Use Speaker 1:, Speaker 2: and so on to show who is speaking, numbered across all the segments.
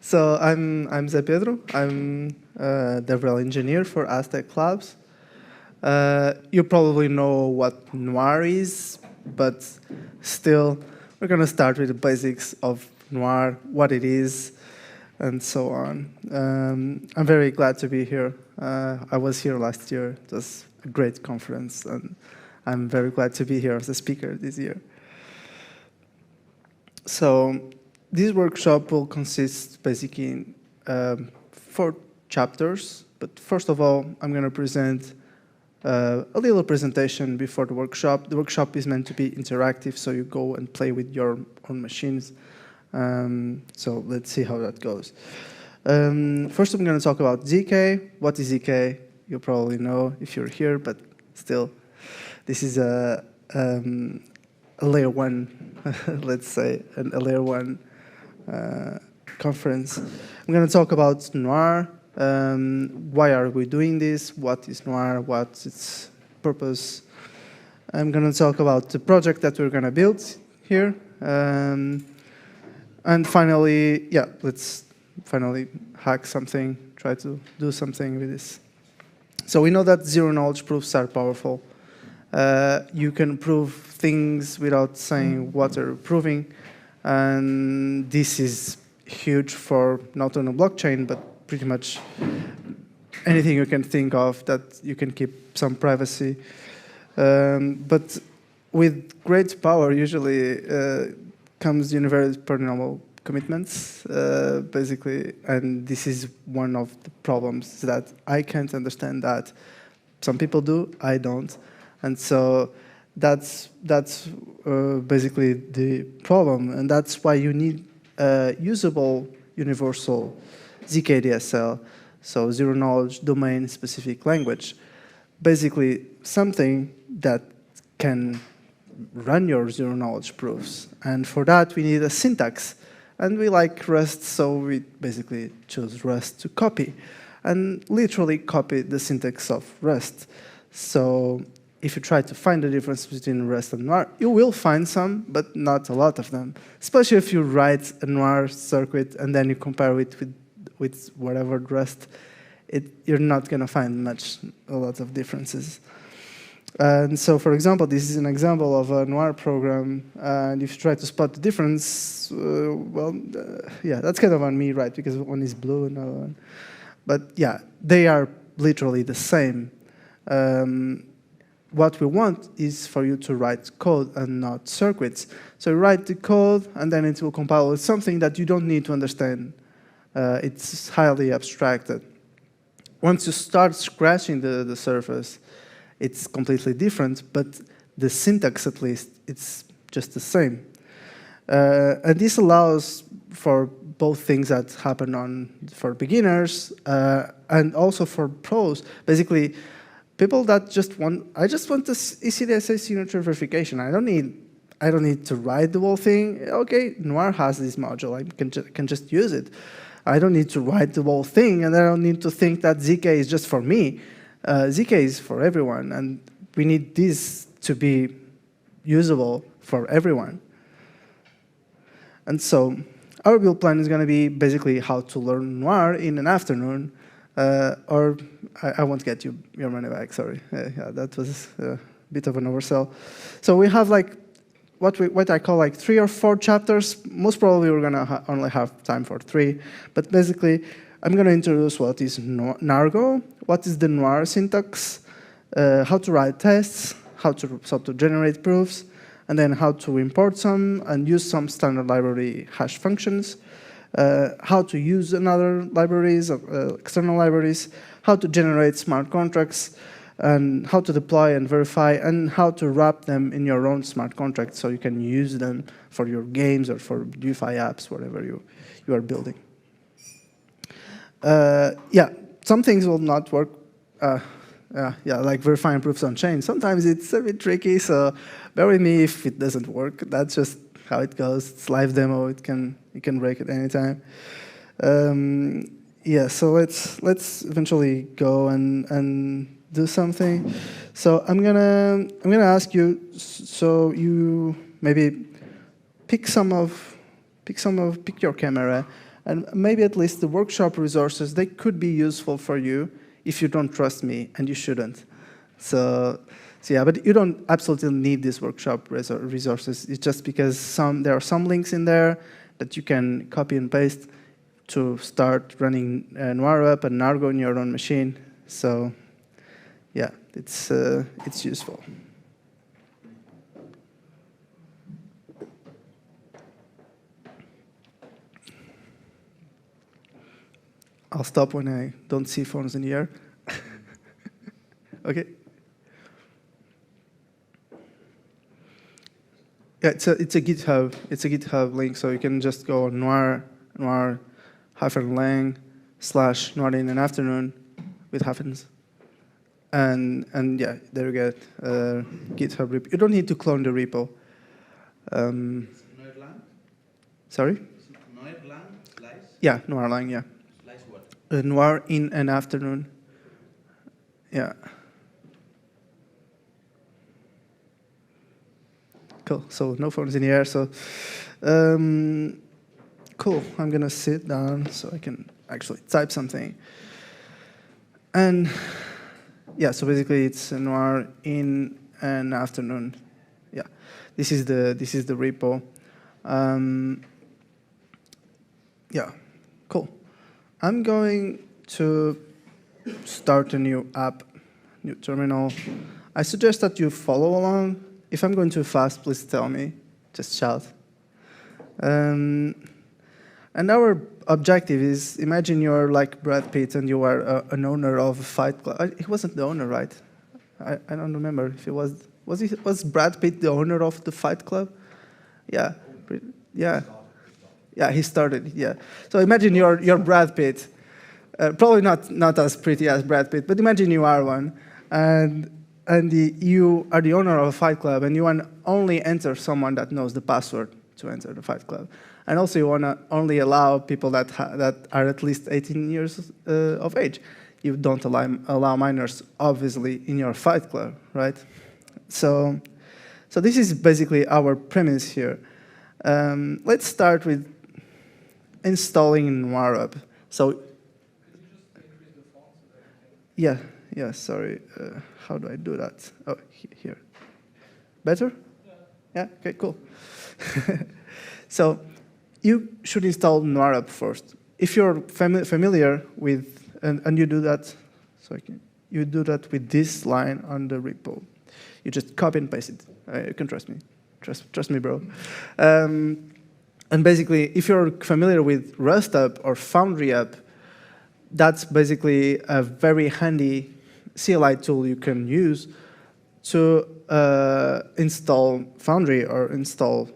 Speaker 1: So I'm José Pedro. I'm a DevRel engineer for Aztec Labs. You probably know what Noir is, but still, we're going to start with the basics of Noir, what it is, and so on. I'm very glad to be here. I was here last year. It was a great conference, and I'm very glad to be here as a speaker this year. So this workshop will consist basically in 4 chapters. But first of all, I'm going to present a little presentation before the workshop. The workshop is meant to be interactive, so you go and play with your own machines. So let's see how that goes. First, I'm going to talk about ZK. What is ZK? You probably know if you're here, but still, this is a layer 1, let's say, a layer 1 conference. I'm going to talk about Noir. Why are we doing this? What is Noir? What's its purpose? I'm going to talk about the project that we're going to build here. And finally, yeah, let's finally hack something, try to do something with this. So we know that zero-knowledge proofs are powerful. You can prove things without saying what you're proving. And this is huge for not only blockchain, but pretty much anything you can think of that you can keep some privacy. But with great power, usually comes universal pernormal commitments, basically. And this is one of the problems, that I can't understand that. Some people do, I don't. And so that's basically the problem, and that's why you need a usable universal ZK-DSL, so zero-knowledge domain-specific language. Basically, something that can run your zero-knowledge proofs. And for that, we need a syntax. And we like Rust, so we basically chose Rust to copy, and literally copy the syntax of Rust. So if you try to find the difference between Rust and Noir, you will find some, but not a lot of them. Especially if you write a Noir circuit and then you compare it with whatever Rust, you're not going to find a lot of differences. And so, for example, this is an example of a Noir program. And if you try to spot the difference, yeah, that's kind of on me, right? Because one is blue and another one. But yeah, they are literally the same. What we want is for you to write code and not circuits. So you write the code, and then it will compile with something that you don't need to understand. It's highly abstracted. Once you start scratching the surface, it's completely different, but the syntax, at least, it's just the same. And this allows for both things that happen for beginners and also for pros. Basically, people that I just want this ECDSA signature verification. I don't need to write the whole thing. Okay, Noir has this module. I can just use it. I don't need to write the whole thing, and I don't need to think that ZK is just for me. ZK is for everyone, and we need this to be usable for everyone. And so our build plan is going to be basically how to learn Noir in an afternoon. Or I won't get your money back, sorry. Yeah, that was a bit of an oversell. So we have like what I call like 3 or 4 chapters. Most probably we're gonna only have time for 3. But basically, I'm gonna introduce what is Nargo, what is the Noir syntax, how to write tests, how to generate proofs, and then how to import some and use some standard library hash functions. How to use another libraries, external libraries, how to generate smart contracts, and how to deploy and verify, and how to wrap them in your own smart contracts so you can use them for your games or for DeFi apps, whatever you are building. Yeah, some things will not work. Yeah, like verifying proofs on chain. Sometimes it's a bit tricky, so bear with me if it doesn't work. That's just how it goes. It's live demo. It can break at any time. Yeah, so let's eventually go and do something. So I'm gonna ask you. So you maybe pick your camera And maybe at least the workshop resources, they could be useful for you if you don't trust me, and you shouldn't. So yeah, but you don't absolutely need these workshop resources. It's just because there are some links in there that you can copy and paste to start running Noir up and Nargo on your own machine. So yeah, it's useful. I'll stop when I don't see phones in the air. Okay. Yeah, it's a GitHub. It's a GitHub link, so you can just go on noir-lang/noir in an afternoon with hyphens. And yeah, there you get GitHub repo. You don't need to clone the repo.
Speaker 2: Noir-lang?
Speaker 1: Sorry?
Speaker 2: Noir-lang? Slice?
Speaker 1: Yeah, Noir-lang, yeah.
Speaker 2: Slice what?
Speaker 1: Noir in an afternoon. Yeah. Cool. So no phones in the air. So cool. I'm gonna sit down so I can actually type something. And yeah, so basically it's a Noir in an afternoon. Yeah, this is the repo. Yeah, cool. I'm going to start a new app, new terminal. I suggest that you follow along. If I'm going too fast, please tell me. Just shout. And our objective is, imagine you're like Brad Pitt and you are an owner of a Fight Club. He wasn't the owner, right? I don't remember if he was. Was Brad Pitt the owner of the Fight Club? Yeah, yeah, yeah. He started. Yeah. So imagine you're Brad Pitt. Probably not as pretty as Brad Pitt, but imagine you are one, and you are the owner of a Fight Club, and you want to only enter someone that knows the password to enter the Fight Club. And also you want to only allow people that are at least 18 years of age. You don't allow minors, obviously, in your Fight Club, right? So this is basically our premise here. Let's start with installing Noir up. So yeah, sorry. How do I do that? Oh, here. Better? Yeah, okay, cool. So you should install Noir up first. If you're familiar with, and you do that, you do that with this line on the repo. You just copy and paste it. You can trust me. Trust me, bro. And basically, if you're familiar with Rust up or Foundry up, that's basically a very handy CLI tool you can use to install Foundry or install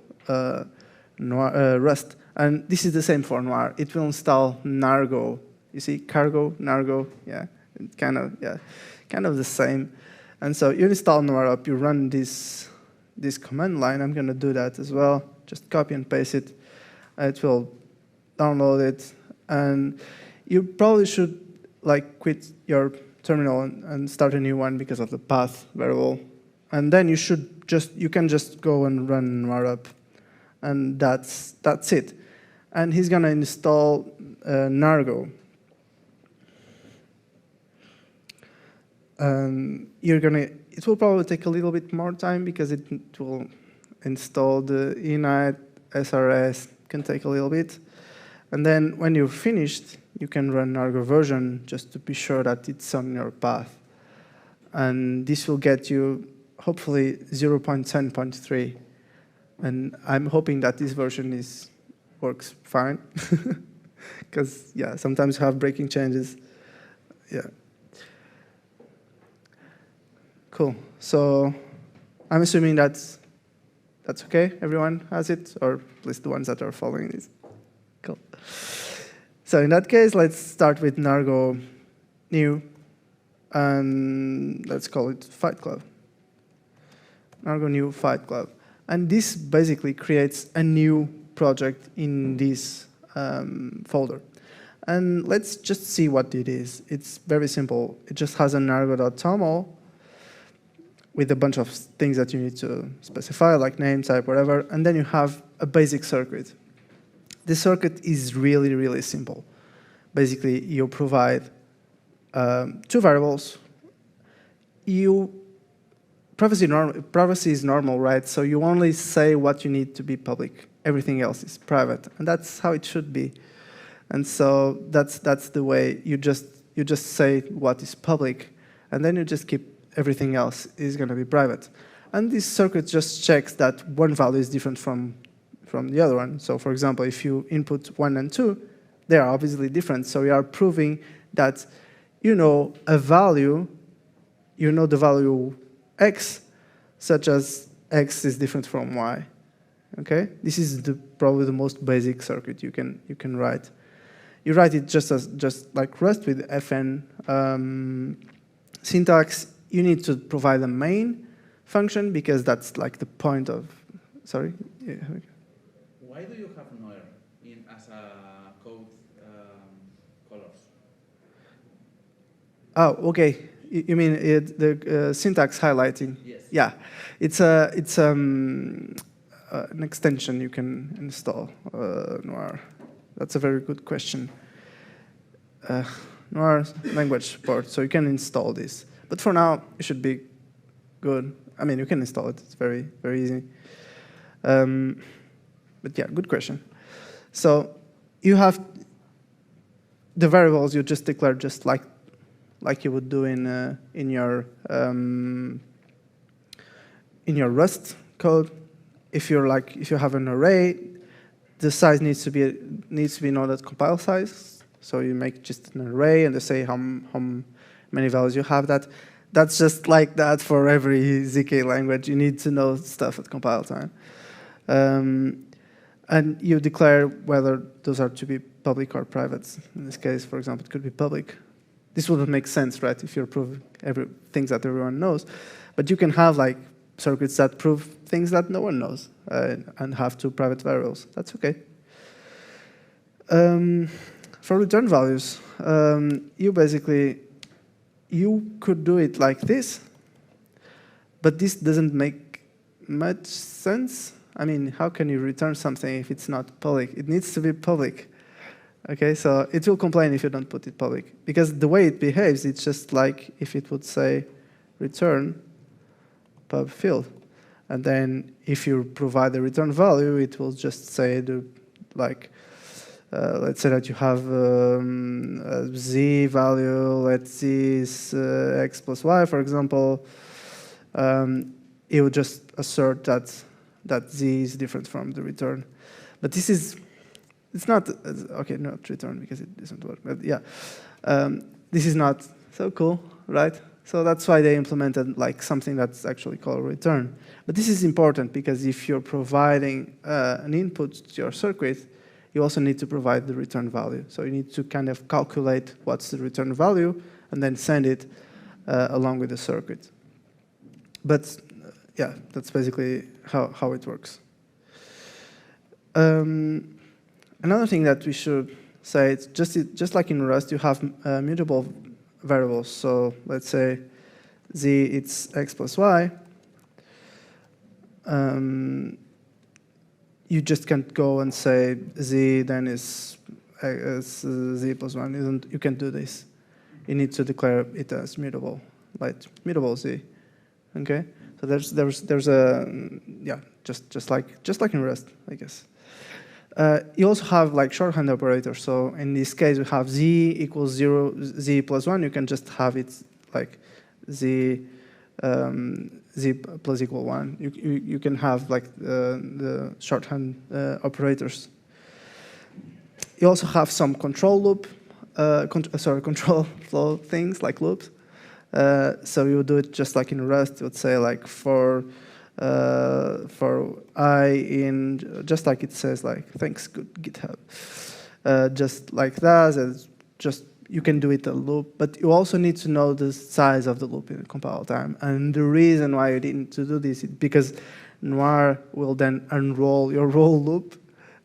Speaker 1: Rust. And this is the same for Noir. It will install Nargo. You see, cargo, Nargo, yeah, kind of the same. And so you install Noir up, you run this command line. I'm going to do that as well. Just copy and paste it. It will download it, and you probably should quit your terminal and start a new one because of the path variable. And then you can just go and run Noir up, and that's it. And he's gonna install Nargo. It will probably take a little bit more time because it will install the init, SRS, can take a little bit. And then when you're finished, you can run Nargo version just to be sure that it's on your path. And this will get you, hopefully, 0.10.3. And I'm hoping that this version works fine. Because, yeah, sometimes you have breaking changes. Yeah. Cool. So I'm assuming that's OK? Everyone has it? Or at least the ones that are following this. Cool. So in that case, let's start with Nargo new, and let's call it Fight Club. Nargo new Fight Club. And this basically creates a new project in this folder. And let's just see what it is. It's very simple. It just has a nargo.toml with a bunch of things that you need to specify, like name, type, whatever, and then you have a basic circuit. the circuit is really, really simple. Basically, you provide two variables. Privacy is normal, right? So you only say what you need to be public. Everything else is private, and that's how it should be. And so that's the way you just say what is public, and then you just keep everything else is going to be private. And this circuit just checks that one value is different from the other one. So for example, if you input 1 and 2, they are obviously different. So you are proving that you know a value, you know the value x, such as x is different from y. Okay? This is probably the most basic circuit you can write. You write it just like Rust with fn syntax. You need to provide a main function because that's like the point of. Sorry. Yeah.
Speaker 2: Why do you have Noir as a code colors?
Speaker 1: Oh, okay. You mean the syntax highlighting?
Speaker 2: Yes.
Speaker 1: Yeah, it's an extension you can install. Noir. That's a very good question. Noir language port, so you can install this. But for now, it should be good. I mean, you can install it. It's very, very easy. But yeah, good question. So you have the variables you just declare just like you would do in your Rust code. If you have an array, the size needs to be known as compile size. So you make just an array and they say how many values you have. That's just like that for every ZK language. You need to know stuff at compile time. And you declare whether those are to be public or private. In this case, for example, it could be public. This wouldn't make sense, right, if you're proving things that everyone knows. But you can have like circuits that prove things that no one knows and have two private variables. That's okay. For return values, you could do it like this, but this doesn't make much sense. I mean, how can you return something if it's not public? It needs to be public. Okay, so it will complain if you don't put it public. Because the way it behaves, it's just like if it would say return pub field. And then if you provide the return value, it will just say let's say that you have a z value, let's see is x plus y, for example. It will just assert that z is different from the return. But this is, it's not, okay, not return because it doesn't work. But yeah, this is not so cool, right? So that's why they implemented like something that's actually called return. But this is important because if you're providing an input to your circuit, you also need to provide the return value. So you need to kind of calculate what's the return value and then send it along with the circuit. But yeah, that's basically how it works. Another thing that we should say, it's just like in Rust, you have mutable variables. So let's say z, it's x plus y. You just can't go and say z then is z plus 1. You can't do this. You need to declare it as mutable, like mutable z. Okay, so there's a yeah, just like in Rust, I guess. You also have like shorthand operators. So in this case, we have z equals 0, z plus 1. You can just have it like z z plus equal 1. You can have like the shorthand operators. You also have some control loop, control flow things like loops. So you would do it just like in Rust. You would say like for I in, just like it says like thanks good GitHub, just like that. It's just you can do it a loop, but you also need to know the size of the loop in compile time. And the reason why you didn't to do this is because Noir will then unroll your roll loop,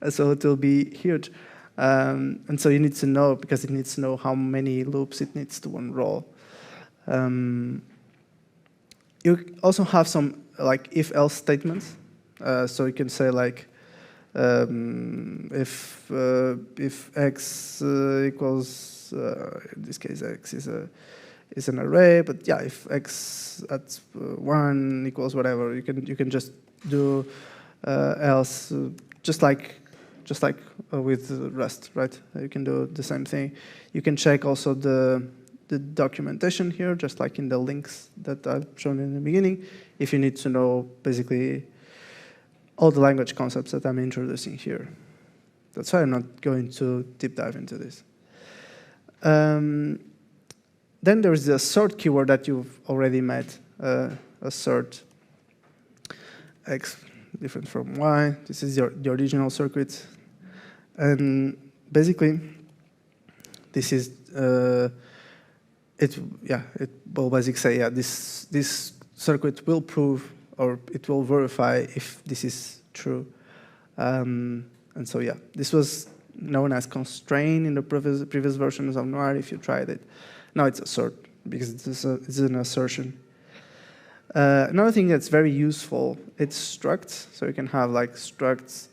Speaker 1: so it will be huge. And so you need to know, because it needs to know how many loops it needs to unroll. You also have some like if-else statements. So you can say like, If x equals, in this case, x is an array, but yeah, if x at 1 equals whatever, you can just do else, just like with Rust, right? You can do the same thing. You can check also the documentation here, just like in the links that I've shown in the beginning, if you need to know basically all the language concepts that I'm introducing here. That's why I'm not going to deep dive into this. Then there's the assert keyword that you've already met, assert x different from y. This is the original circuit. And basically, this is, it will basically say, yeah, this circuit will prove, or it will verify if this is true. And so, yeah, this was known as constraint in the previous versions of Noir, if you tried it. Now it's assert, because it's an assertion. Another thing that's very useful, it's structs. So you can have like structs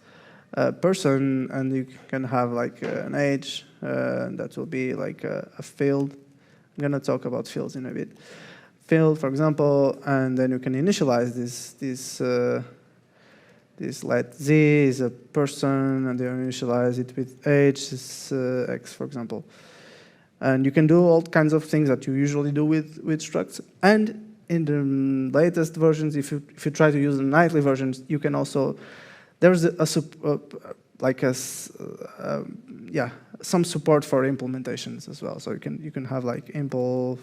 Speaker 1: person, and you can have like an age, that will be like a field. I'm gonna talk about fields in a bit. Field, for example, and then you can initialize this let z is a person, and then initialize it with age is x, for example. And you can do all kinds of things that you usually do with structs. And in the latest versions, if you try to use the nightly versions, you can also, there's some support for implementations as well. So you can have like impl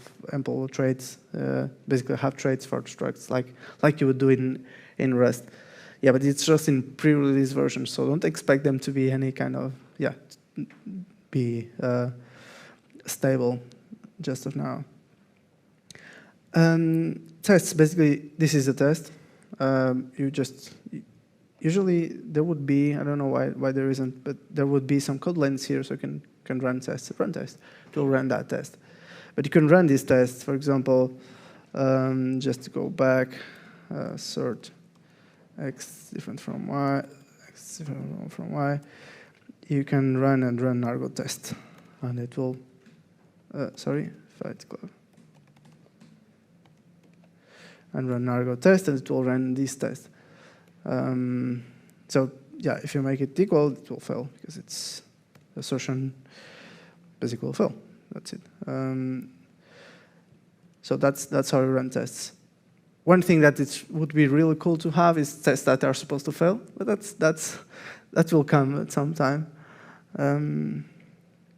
Speaker 1: traits, basically have traits for structs like you would do in Rust. Yeah, but it's just in pre-release versions, so don't expect them to be any kind of stable just of now. Tests, basically, this is a test. Usually there would be, I don't know why there isn't, but there would be some code lines here so you can run tests. Run test, it will run that test. But you can run these tests, for example, just to go back, assert x different from y, x different from y. You can run argo test, and it will, fight club. And run argo test, and it will run this test. So yeah, if you make it equal, it will fail because it's assertion basically will fail. That's it. So that's how we run tests. One thing that it would be really cool to have is tests that are supposed to fail, but that will come at some time.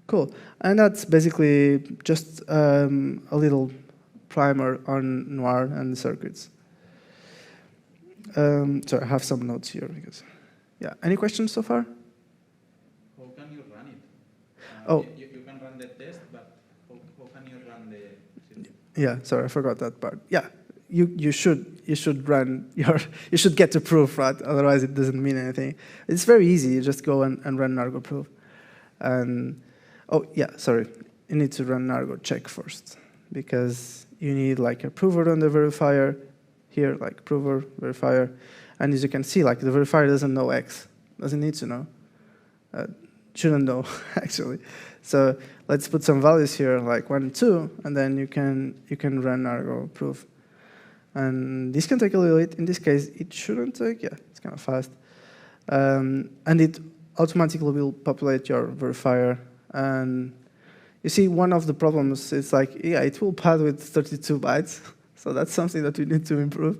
Speaker 1: Cool, and that's basically just a little primer on Noir and the circuits. So I have some notes here because, yeah. Any questions so far?
Speaker 2: How can you run it? You can run the test, but how can you run the?
Speaker 1: Yeah, sorry, I forgot that part. Yeah, you should run you should get to proof, right? Otherwise, it doesn't mean anything. It's very easy. You just go and run argo proof, and you need to run argo check first because you need like a prover on the verifier. Here, like prover, verifier, and as you can see, like the verifier doesn't know x, doesn't need to know, shouldn't know actually. So let's put some values here, like 1, 2, and then you can run argo proof, and this can take a little bit. In this case, it shouldn't take. Yeah, it's kind of fast, and it automatically will populate your verifier. And you see, one of the problems is like, yeah, it will pad with 32 bytes. So that's something that we need to improve.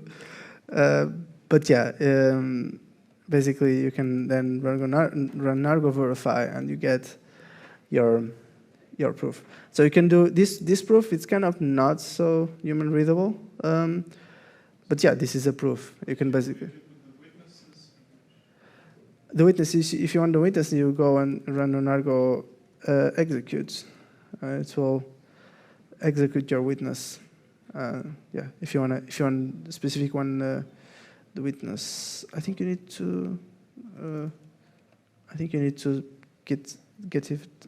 Speaker 1: But yeah, basically you can then run argo verify and you get your proof. So you can do this proof. It's kind of not so human readable. But yeah, this is a proof. You can basically. The witnesses, if you want the witness, you go and run an argo executes. It will execute your witness. Yeah, if you want a specific one, the witness. I think you need to. Get it.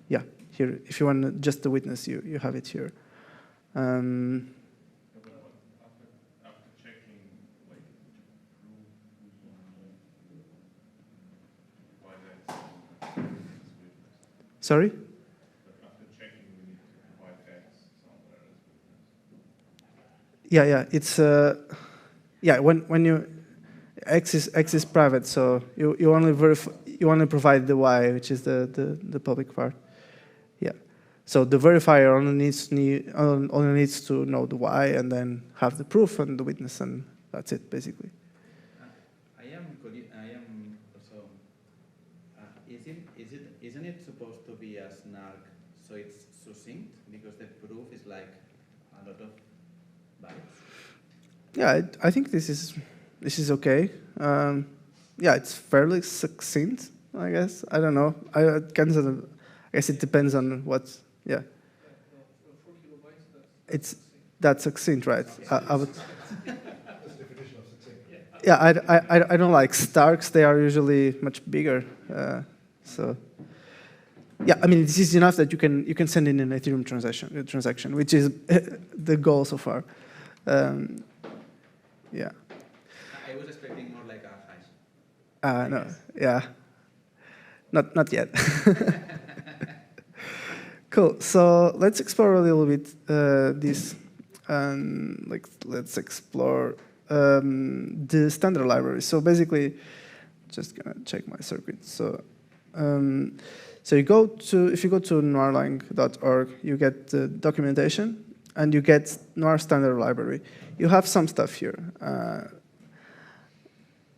Speaker 1: Yeah, here. If you want just the witness, you have it here.
Speaker 3: After checking, like,
Speaker 1: Sorry?
Speaker 4: After checking, we need to provide X somewhere as witness.
Speaker 1: Yeah, it's yeah. When you X is private, so you only provide the Y, which is the public part. Yeah. So the verifier only needs to know the Y and then have the proof and the witness, and that's it basically.
Speaker 2: So isn't it supposed to be a snark so it's succinct because the proof is like a lot of bytes?
Speaker 1: Yeah, I think this is okay. Yeah, it's fairly succinct, I guess. I don't know. I guess it depends on what. Yeah.
Speaker 5: 4 kilobytes.
Speaker 1: That's succinct, right? I would.
Speaker 4: That's the definition of succinct.
Speaker 1: Yeah, I don't like Starks. They are usually much bigger. So. Yeah, I mean, this is enough that you can send in an Ethereum transaction, which is the goal so far. Yeah.
Speaker 2: I was expecting more like a hash.
Speaker 1: No, yeah. Not yet. Cool. So let's explore a little bit this. Let's explore the standard library. So basically, just gonna check my circuit. So. So if you go to noirlang.org, you get the documentation and you get Noir standard library. You have some stuff here.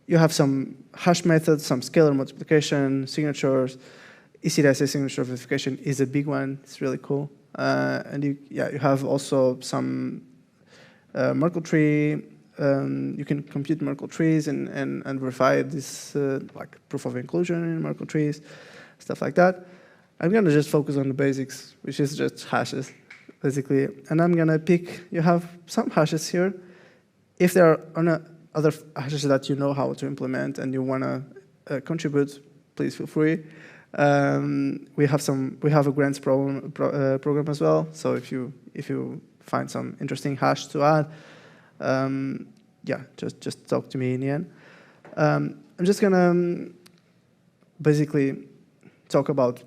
Speaker 1: You have some hash methods, some scalar multiplication, signatures. ECDSA signature verification is a big one. It's really cool. And you have also some Merkle tree. You can compute Merkle trees and verify this like proof of inclusion in Merkle trees, stuff like that. I'm gonna just focus on the basics, which is just hashes, basically. And I'm gonna pick, you have some hashes here. If there are other hashes that you know how to implement and you wanna contribute, please feel free. We have a grants program as well. So if you find some interesting hash to add, yeah, just talk to me in the end. I'm just gonna basically talk about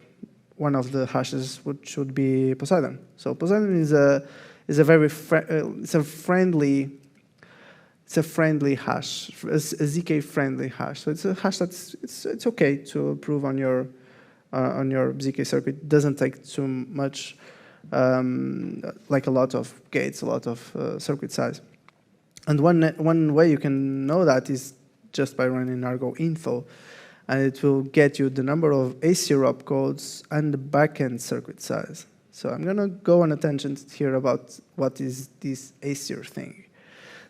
Speaker 1: one of the hashes, which would be Poseidon. So Poseidon is a very friendly hash, a zk friendly hash. So it's a hash that's it's okay to prove on your zk circuit. It doesn't take too much, like a lot of gates, a lot of circuit size. And one way you can know that is just by running argo info, and it will get you the number of A0 opcodes and the backend circuit size. So I'm gonna go on a tangent here about what is this A0 thing.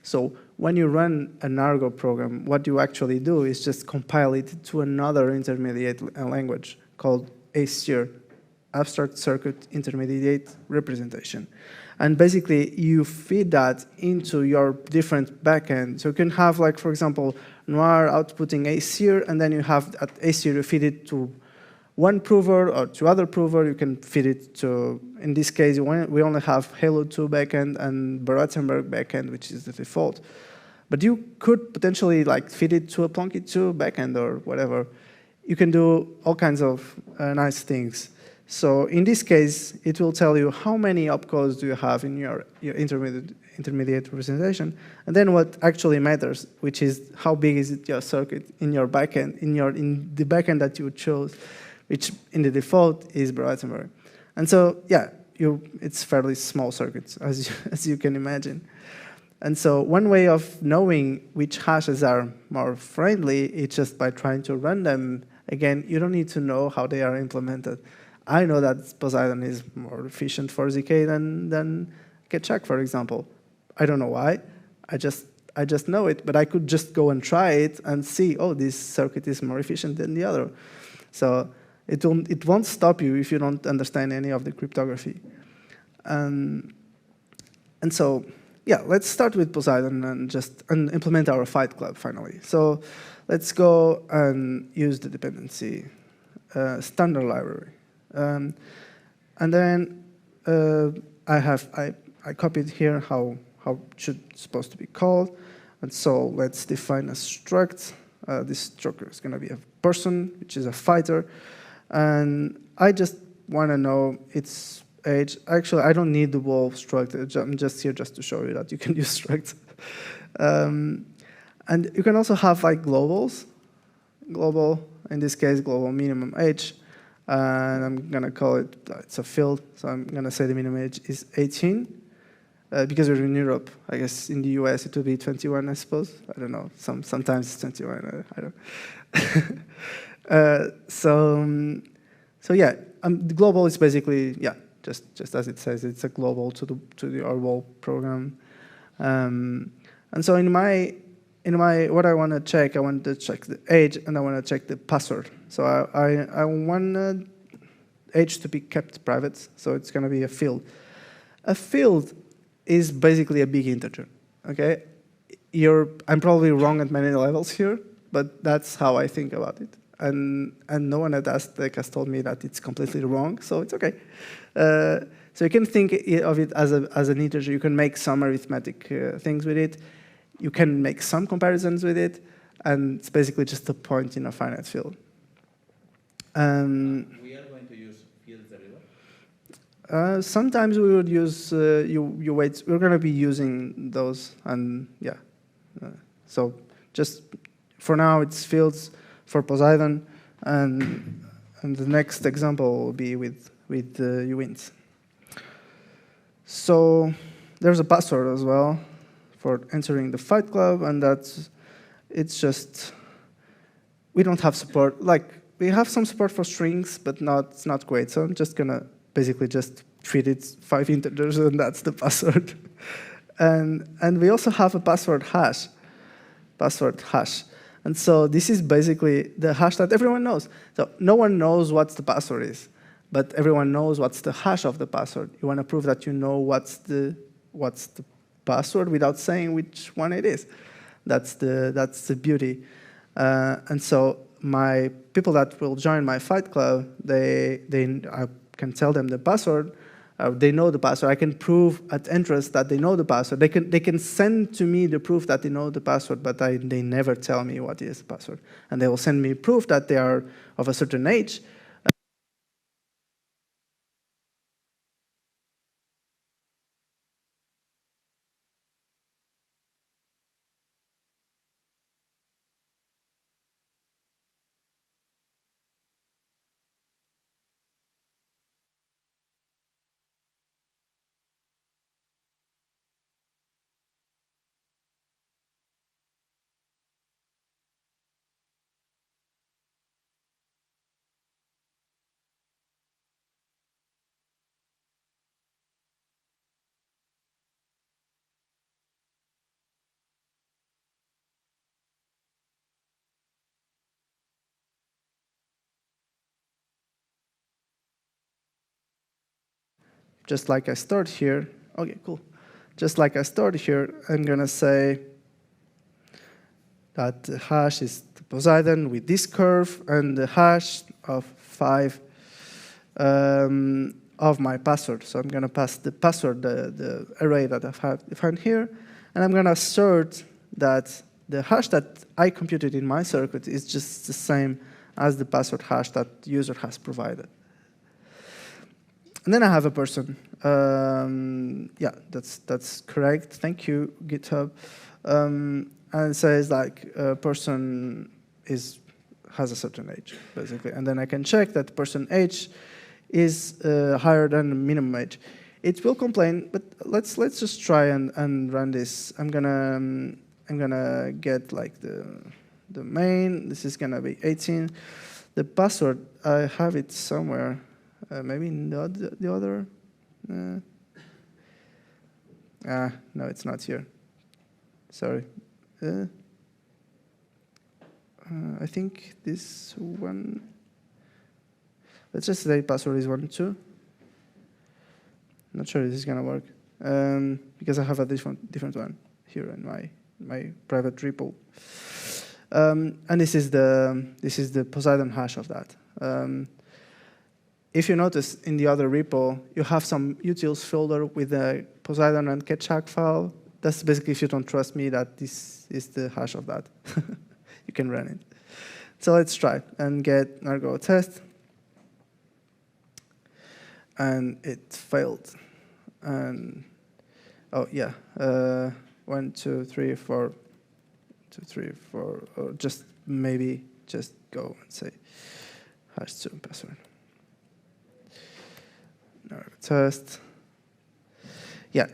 Speaker 1: So when you run an argo program, what you actually do is just compile it to another intermediate language called A0, Abstract Circuit Intermediate Representation. And basically, you feed that into your different backend. So you can have, like, for example, Noir outputting A0, and then you have at A0 you feed it to one prover or to other prover. You can feed it to, in this case, we only have Halo 2 backend and Baratzenberg backend, which is the default. But you could potentially like feed it to a Plonky 2 backend or whatever. You can do all kinds of nice things. So in this case, it will tell you how many opcodes do you have in your intermediate representation, and then what actually matters, which is how big is it your circuit in your backend, in the backend that you chose, which in the default is Baratzenberg. And so yeah, it's fairly small circuits as you can imagine. And so one way of knowing which hashes are more friendly is just by trying to run them. Again, you don't need to know how they are implemented. I know that Poseidon is more efficient for ZK than Ketchak, for example. I don't know why. I just know it, but I could just go and try it and see, oh, this circuit is more efficient than the other. So it won't stop you if you don't understand any of the cryptography. And so, yeah, let's start with Poseidon and implement our Fight Club finally. So let's go and use the dependency standard library. And then I copied here how it supposed to be called. And so let's define a struct. This struct is going to be a person, which is a fighter. And I just want to know its age, actually, I don't need the wall struct. I'm just here just to show you that you can use struct. And you can also have like globals. Global, in this case, global minimum age. And I'm going to call it, it's a field, so I'm going to say the minimum age is 18. Because we're in Europe, I guess in the US it will be 21, I suppose. I don't know. Sometimes it's 21. I don't. So yeah, the global is basically just as it says, it's a global to our wall program. And so in my what I want to check, I want to check the age and I want to check the password. So I want age to be kept private. So it's going to be a field. A field is basically a big integer, okay? I'm probably wrong at many levels here, but that's how I think about it. And no one at Aztec has told me that it's completely wrong, so it's okay. So you can think of it as an integer. You can make some arithmetic things with it. You can make some comparisons with it, and it's basically just a point in a finite field.
Speaker 2: We are going to use fields everywhere?
Speaker 1: Sometimes we would use you wait. We're going to be using those, and yeah. So just for now, it's fields for Poseidon, and the next example will be with uints. So there's a password as well for entering the Fight Club, and it's just we don't have support. Like we have some support for strings, but it's not great. So I'm just gonna basically just treat it 5 integers, and that's the password. And we also have a password hash. And so this is basically the hash that everyone knows. So no one knows what the password is, but everyone knows what's the hash of the password. You want to prove that you know what's the password without saying which one it is. That's the beauty. And so my people that will join my Fight Club, I can tell them the password. They know the password. I can prove at interest that they know the password. They can send to me the proof that they know the password, but they never tell me what is the password. And they will send me proof that they are of a certain age. Just like I start here. Okay, cool. Just like I start here, I'm going to say that the hash is the Poseidon with this curve and the hash of 5 of my password. So I'm going to pass the password, the array that I've defined here, and I'm going to assert that the hash that I computed in my circuit is just the same as the password hash that the user has provided. And then I have a person. Yeah, that's correct. Thank you, GitHub. And it says like a person has a certain age, basically. And then I can check that person age is higher than the minimum age. It will complain, but let's just try and run this. I'm gonna get like the main. This is gonna be 18. The password, I have it somewhere. Maybe in the other. No, it's not here. Sorry. I think this one. Let's just say password is 1.2. Not sure this is gonna work because I have a different one here in my private repo. And this is the Poseidon hash of that. If you notice in the other repo, you have some utils folder with a Poseidon and Ketchak file. That's basically, if you don't trust me, that this is the hash of that. You can run it. So let's try and get Nargo test. and it failed. And oh yeah, 1, 2, 3, 4, 2, 3, 4, or just maybe just go and say #2 password. Now test. Yeah,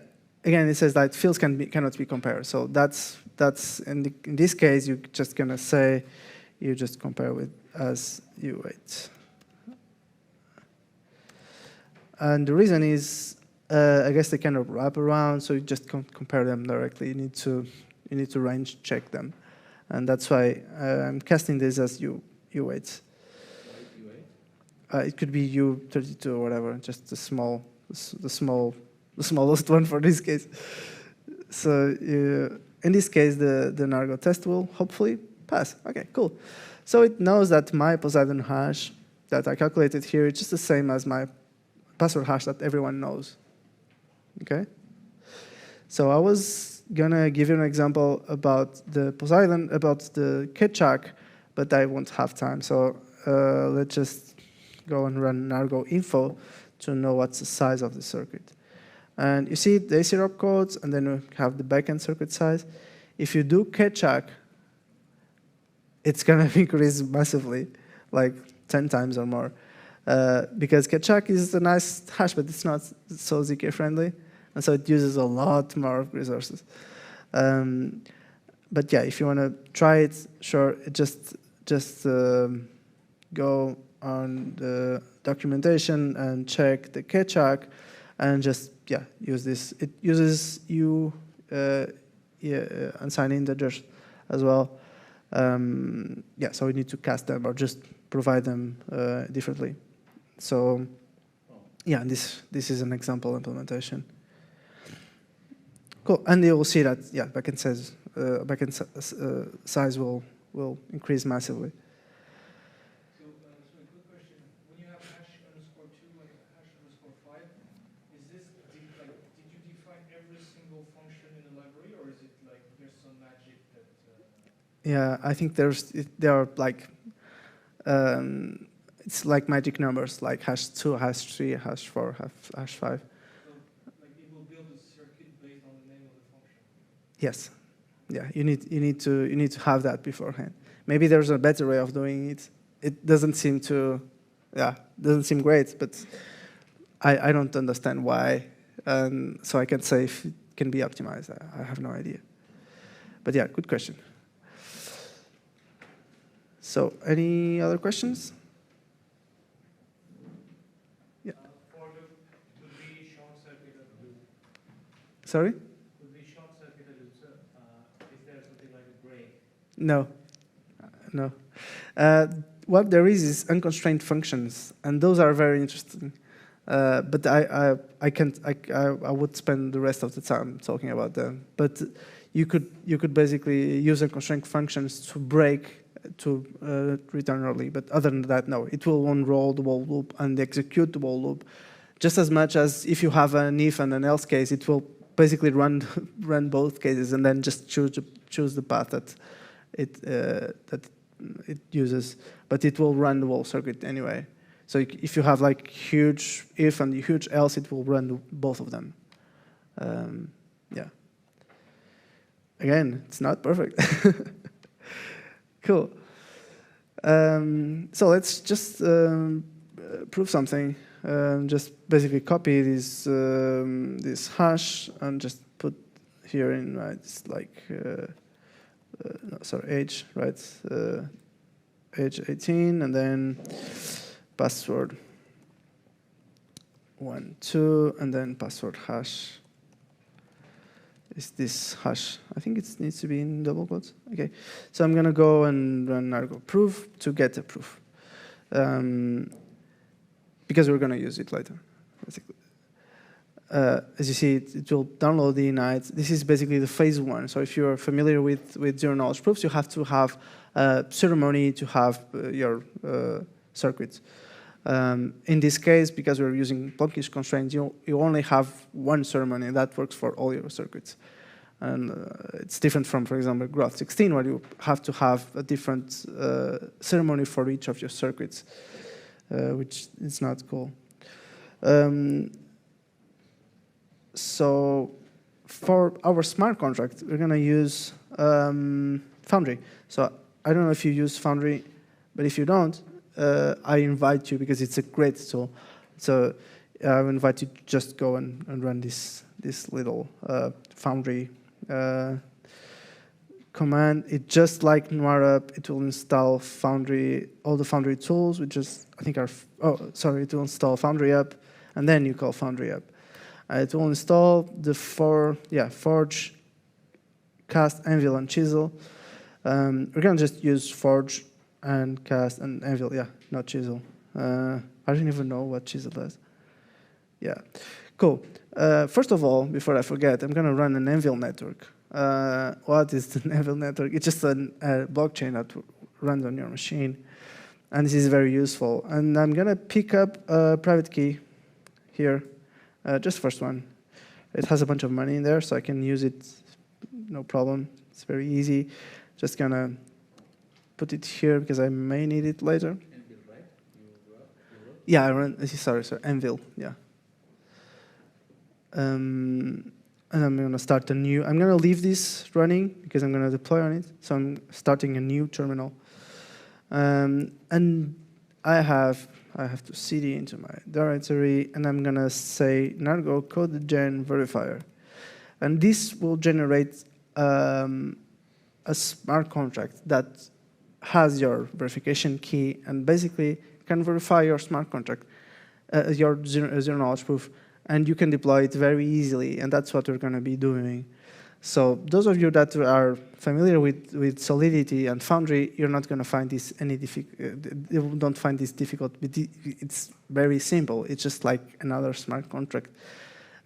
Speaker 1: again it says that fields cannot be compared. So that's in this case you're just gonna say you just compare with as you wait. And the reason is, I guess they kind of wrap around, so you just can't compare them directly. You need to range check them, and that's why I'm casting this as you wait. It could be U32 or whatever, just the smallest one for this case. So in this case, the Nargo test will hopefully pass. Okay, cool. So it knows that my Poseidon hash that I calculated here is just the same as my password hash that everyone knows. Okay? So I was gonna give you an example about the Poseidon, about the Ketchak, but I won't have time. So let's just go and run Nargo info to know what's the size of the circuit. And you see the AC opcodes, and then we have the backend circuit size. If you do Ketchak, it's gonna increase massively, like 10 times or more. Because Ketchak is a nice hash, but it's not so ZK friendly, and so it uses a lot more resources. But yeah, if you want to try it, sure, just go on the documentation and check the Ketchak, and just use this. It uses unsigned integers as well. So we need to cast them or just provide them differently. So yeah, this is an example implementation. Cool, and you will see that backend size will increase massively.
Speaker 5: So a quick question: when you have #2 and #5, did you define every single function in the library, or is it like there's some magic that?
Speaker 1: Yeah, I think there are like. It's like magic numbers, like #2, #3, #4, #5.
Speaker 5: So, like it will build a circuit based on the name of the function.
Speaker 1: Yes, yeah. You need to have that beforehand. Maybe there's a better way of doing it. It doesn't seem great, but I don't understand why. So I can say if it can be optimized. I have no idea. But yeah, good question. So any other questions?
Speaker 5: For the short circuit loop.
Speaker 1: Sorry?
Speaker 5: Could be short circuit loops. Is there something like a break?
Speaker 1: No. What there is unconstrained functions, and those are very interesting. But I would spend the rest of the time talking about them. But you could basically use unconstrained functions to break to return early. But other than that, no. It will unroll the whole loop and execute the whole loop, just as much as if you have an if and an else case, it will basically run both cases and then just choose the path that it uses. But it will run the whole circuit anyway. So if you have like huge if and huge else, it will run both of them. Yeah. Again, it's not perfect. Cool. So let's just prove something. Just basically copy this hash and just put here in it's like age, right? Age 18, and then password 1, 2, and then password hash. Is this hash? I think it needs to be in double quotes. Okay, so I'm gonna go and run Nargo proof to get a proof, because we're gonna use it later, basically. As you see, it will download the init. This is basically the phase 1. So if you're familiar with zero-knowledge proofs, you have to have a ceremony to have your circuit. In this case, because we're using blockish constraints, you only have one ceremony, and that works for all your circuits. And it's different from, for example, Graph 16, where you have to have a different ceremony for each of your circuits, which is not cool. So for our smart contract, we're going to use Foundry. So I don't know if you use Foundry, but if you don't, I invite you because it's a great tool. So I invite you to just go and run this little Foundry command. It just like Noir up, it will install Foundry, all the Foundry tools, which is I think are it will install Foundry up, and then you call Foundry up. It will install the Forge, Cast, Anvil, and Chisel. We're gonna just use Forge and Cast and Anvil, not Chisel. I don't even know what Chisel does. Yeah, cool. First of all, before I forget, I'm gonna run an Anvil network. What is the Anvil network? It's just a blockchain that runs on your machine, and this is very useful. And I'm gonna pick up a private key here, just first one. It has a bunch of money in there, so I can use it, no problem. It's very easy. Just gonna put it here because I may need it later.
Speaker 2: Anvil, right? You wrote?
Speaker 1: Yeah, I run. Sorry, Anvil. Yeah. And I'm gonna start a new. I'm gonna leave this running because I'm gonna deploy on it. So I'm starting a new terminal. And I have to cd into my directory, and I'm gonna say nargo code gen verifier, and this will generate a smart contract that has your verification key and basically can verify your smart contract, your zero knowledge proof, and you can deploy it very easily, and that's what we're going to be doing. So those of you that are familiar with Solidity and Foundry, you're not going to find this you don't find this difficult. It's very simple. It's just like another smart contract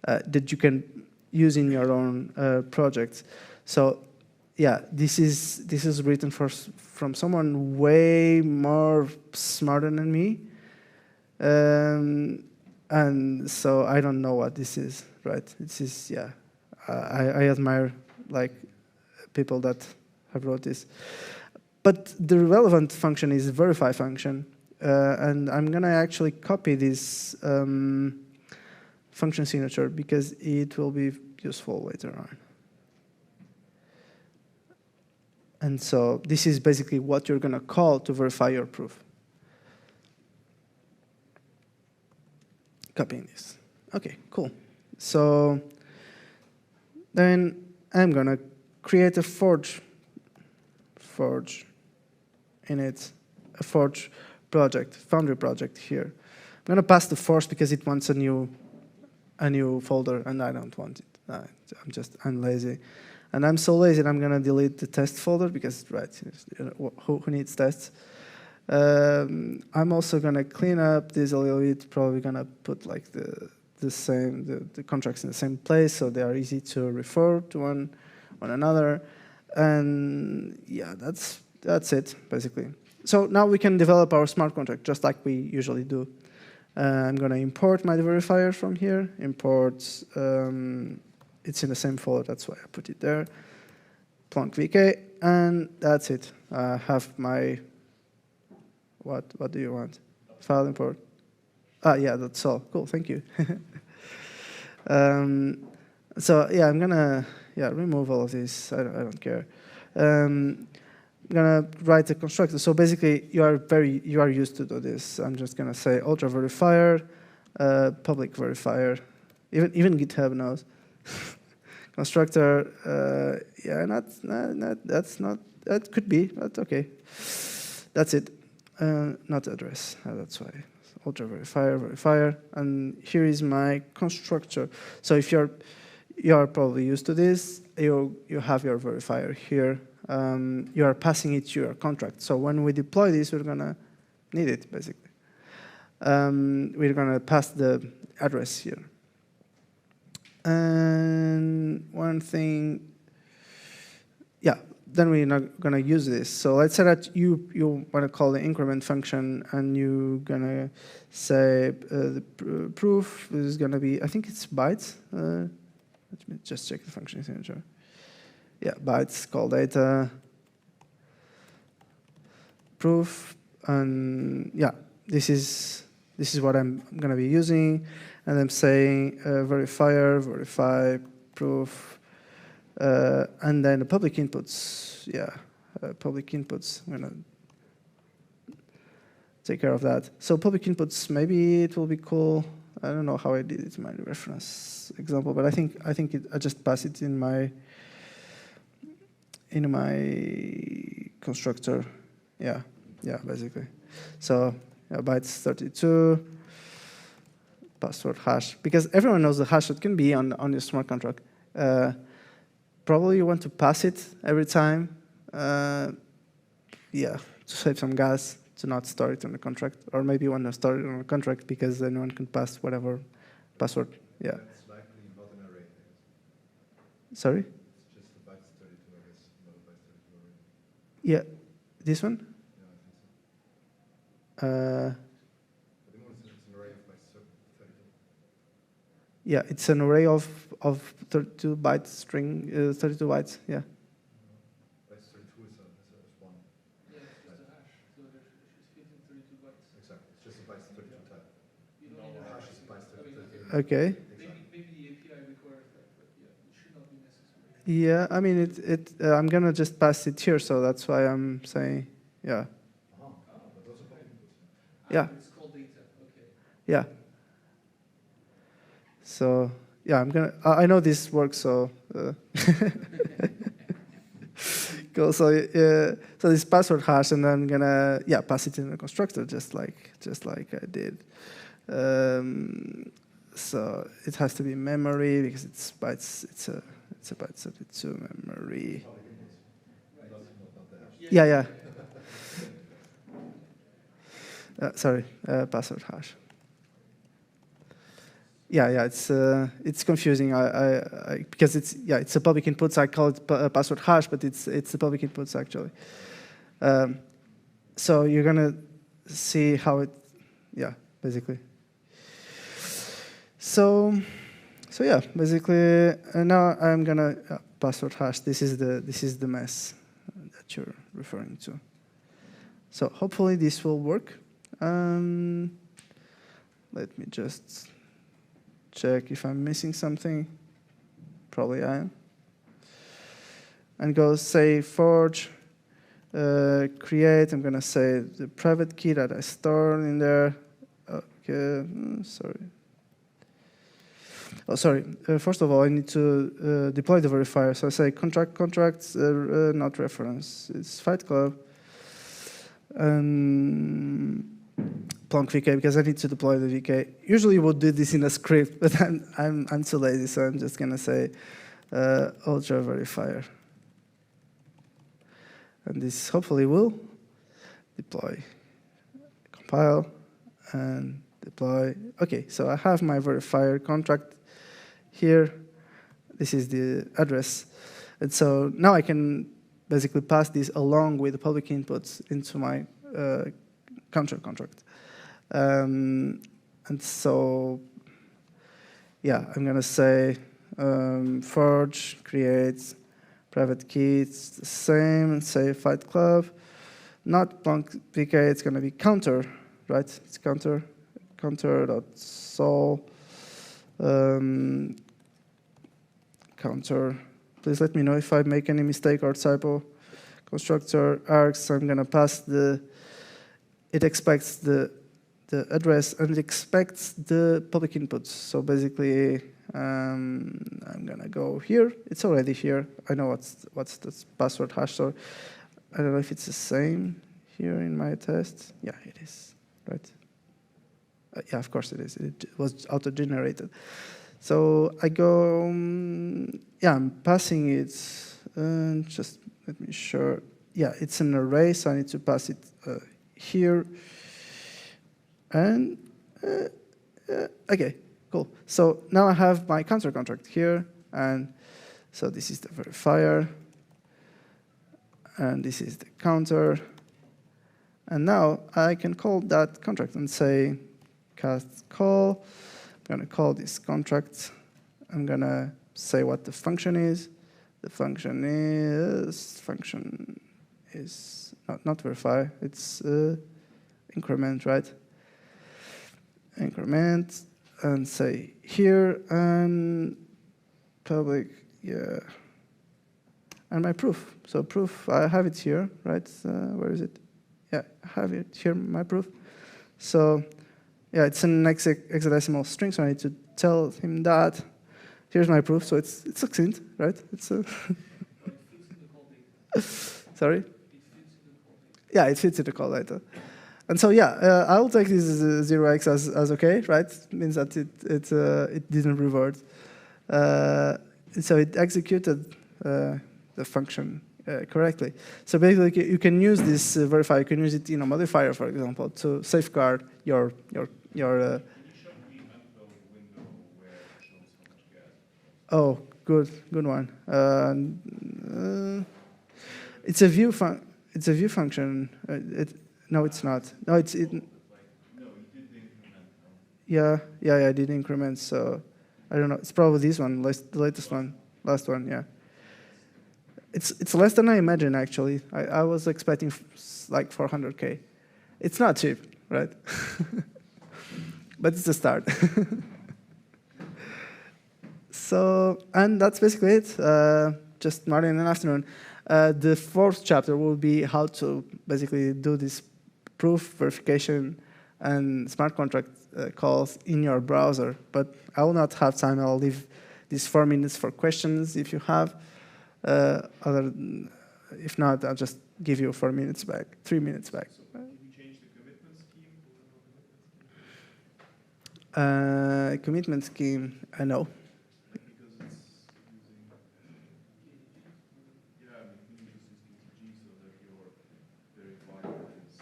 Speaker 1: that you can use in your own projects. So yeah, this is written from someone way more smarter than me, and so I don't know what this is, right? This is, yeah, I admire like people that have wrote this, but the relevant function is verify function, and I'm gonna actually copy this function signature because it will be useful later on. And so this is basically what you're going to call to verify your proof. Copying this. OK, cool. So then I'm going to create a Forge init, a Forge project, Foundry project here. I'm going to pass the force because it wants a new folder, and I don't want it. I'm lazy. And I'm so lazy that I'm going to delete the test folder because, right, who needs tests? I'm also going to clean up this a little bit, probably going to put like the contracts in the same place so they are easy to refer to one another. And yeah, that's it, basically. So now we can develop our smart contract just like we usually do. I'm going to import my verifier from here, import it's in the same folder, that's why I put it there. Plonk VK, and that's it. I have my, what do you want? File import. Yeah, that's all. Cool, thank you. So yeah, I'm gonna remove all of this. I don't care. I'm gonna write a constructor. So basically, you are used to do this. I'm just gonna say ultra verifier, public verifier. Even GitHub knows. Constructor, that could be, but okay. That's it, not address, that's why. Ultra verifier, and here is my constructor. So if you are probably used to this, you have your verifier here. You are passing it to your contract. So when we deploy this, we're gonna need it, basically. We're gonna pass the address here. And one thing, then we're not going to use this. So let's say that you want to call the increment function, and you're going to say the proof is going to be, I think it's bytes. Let me just check the function signature. Yeah, bytes, call data, proof, and yeah, this is this is what I'm going to be using, and I'm saying verifier, verify, proof, and then the public inputs. Yeah, public inputs. I'm going to take care of that. So public inputs, maybe it will be cool. I don't know how I did it in my reference example, but I think I just pass it in my constructor. Yeah, basically. So bytes 32, password hash, because everyone knows the hash that can be on your smart contract. Probably you want to pass it every time. Yeah, to save some gas, to not store it on the contract, or maybe you want to store it on a contract because anyone can pass whatever password. Yeah.
Speaker 3: It's likely not an array.
Speaker 1: Sorry?
Speaker 3: It's just the bytes 32, I guess, not a bytes 32 array.
Speaker 1: Yeah, this one?
Speaker 3: Yeah, I think so. I think it's an array of bytes 32.
Speaker 1: Yeah, it's an array of 32 bytes string, 32 bytes. Yeah.
Speaker 3: Bytes 32 is one.
Speaker 5: Yeah, it's just a hash, so there should fit in 32 bytes.
Speaker 3: Exactly. It's just a bytes 32 type.
Speaker 5: You don't need a
Speaker 3: Hash
Speaker 5: hash.
Speaker 3: is bytes
Speaker 5: I mean,
Speaker 3: 32.
Speaker 1: Okay.
Speaker 5: maybe the API requires that, but yeah, it should not be necessary.
Speaker 1: Yeah, I mean, I'm going to just pass it here, so that's why I'm saying, yeah.
Speaker 3: But those are public inputs.
Speaker 1: Yeah.
Speaker 5: It's called data, okay.
Speaker 1: Yeah. So, yeah, I know this works, so. Cool, so this password hash, and I'm gonna, pass it in the constructor, just like I did. So it has to be memory, because it's bytes, it's a byte 32 memory. Yeah. Sorry, password hash. Yeah, it's confusing. Because it's a public inputs. I call it password hash, but it's the public inputs actually. So you're gonna see how it, basically. So yeah, basically now I'm gonna password hash. This is the mess that you're referring to. So hopefully this will work. Let me just check if I'm missing something. Probably I am. And go say forge, create. I'm going to say the private key that I stored in there. Okay, sorry. Oh, sorry. First of all, I need to deploy the verifier. So I say contracts, not reference. It's Fight Club. Plonk VK, because I need to deploy the VK. Usually you would do this in a script, but I'm too lazy, so I'm just gonna say ultra verifier. And this hopefully will deploy, compile, and deploy. Okay, so I have my verifier contract here. This is the address. And so now I can basically pass this along with the public inputs into my counter contract. And so, I'm going to say forge, create, private key, it's the same, and say Fight Club. Not Plonk VK, it's going to be counter, right? It's counter.sol. Counter. Please let me know if I make any mistake or typo. Constructor args, I'm going to pass it expects the address and it expects the public inputs. So basically, I'm going to go here. It's already here. I know what's the password hash. So I don't know if it's the same here in my test. Yeah, it is, right? Yeah, of course it is. It was auto-generated. So I go, I'm passing it. Just let me sure. Yeah, it's an array, so I need to pass it here. And, okay, cool. So now I have my counter contract here. And so this is the verifier. And this is the counter. And now I can call that contract and say, cast call. I'm going to call this contract. I'm going to say what the function is. The function is not verify, it's increment, right? increment and say here and public, yeah, and my proof. So proof, I have it here, right? Where is it? Yeah, I have it here, my proof. So yeah, it's an hexadecimal string, so I need to tell him that. Here's my proof, so it's succinct, right? It's
Speaker 5: But it fits in the call data.
Speaker 1: sorry?
Speaker 5: It fits in the call data.
Speaker 1: Yeah, it fits in the call data. And so yeah, I'll take this 0x as okay, right? It means that it didn't revert. So it executed the function correctly. So basically, you can use this verifier. You can use it in a modifier, for example, to safeguard your.
Speaker 4: Can you show the unload window where it shows how much gas?
Speaker 1: Oh, good one. It's a view function. No, it's not. No, it's it.
Speaker 4: No, you did the increment.
Speaker 1: Yeah, I did increments. So I don't know. It's probably this one, the latest one, last one. Yeah. It's less than I imagined actually. I was expecting like 400K. It's not cheap, right? But it's a start. So, and that's basically it. Just not in an afternoon. The fourth chapter will be how to basically do this proof verification and smart contract calls in your browser. But I will not have time. I'll leave these 4 minutes for questions if you have. If not, I'll just give you 4 minutes back, 3 minutes back.
Speaker 4: So did we change the commitment scheme?
Speaker 1: Commitment scheme, no.
Speaker 4: Because it's using, yeah, I mean, you use KTG so that your verifier is.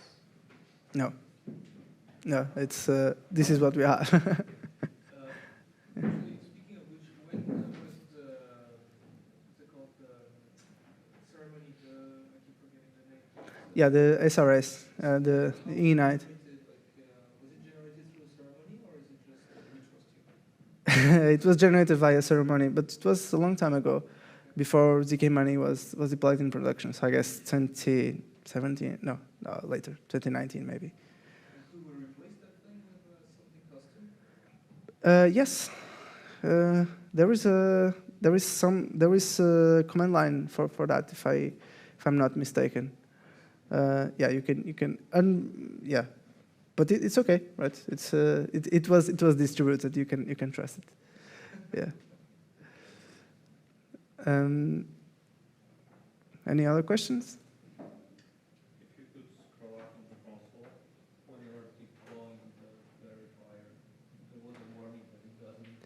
Speaker 1: No, it's this is what we have.
Speaker 5: Speaking of which, when was the, what's it called, the ceremony, I keep forgetting the name.
Speaker 1: Yeah, the SRS, the Ignite.
Speaker 5: Was it generated through a ceremony or is it just retrosting?
Speaker 1: It was generated via ceremony, but it was a long time ago, before ZK Money was deployed in production. So I guess 2017, no, later, 2019 maybe.
Speaker 5: Could we replace that then with something custom?
Speaker 1: Yes, there is a command line for that if I'm not mistaken. Yeah, you can, and yeah, but it's okay, right? It was distributed. You can trust it. Yeah. Any other questions?
Speaker 5: If you could scroll up on the console when you were deploying the verifier, there was a warning that it doesn't use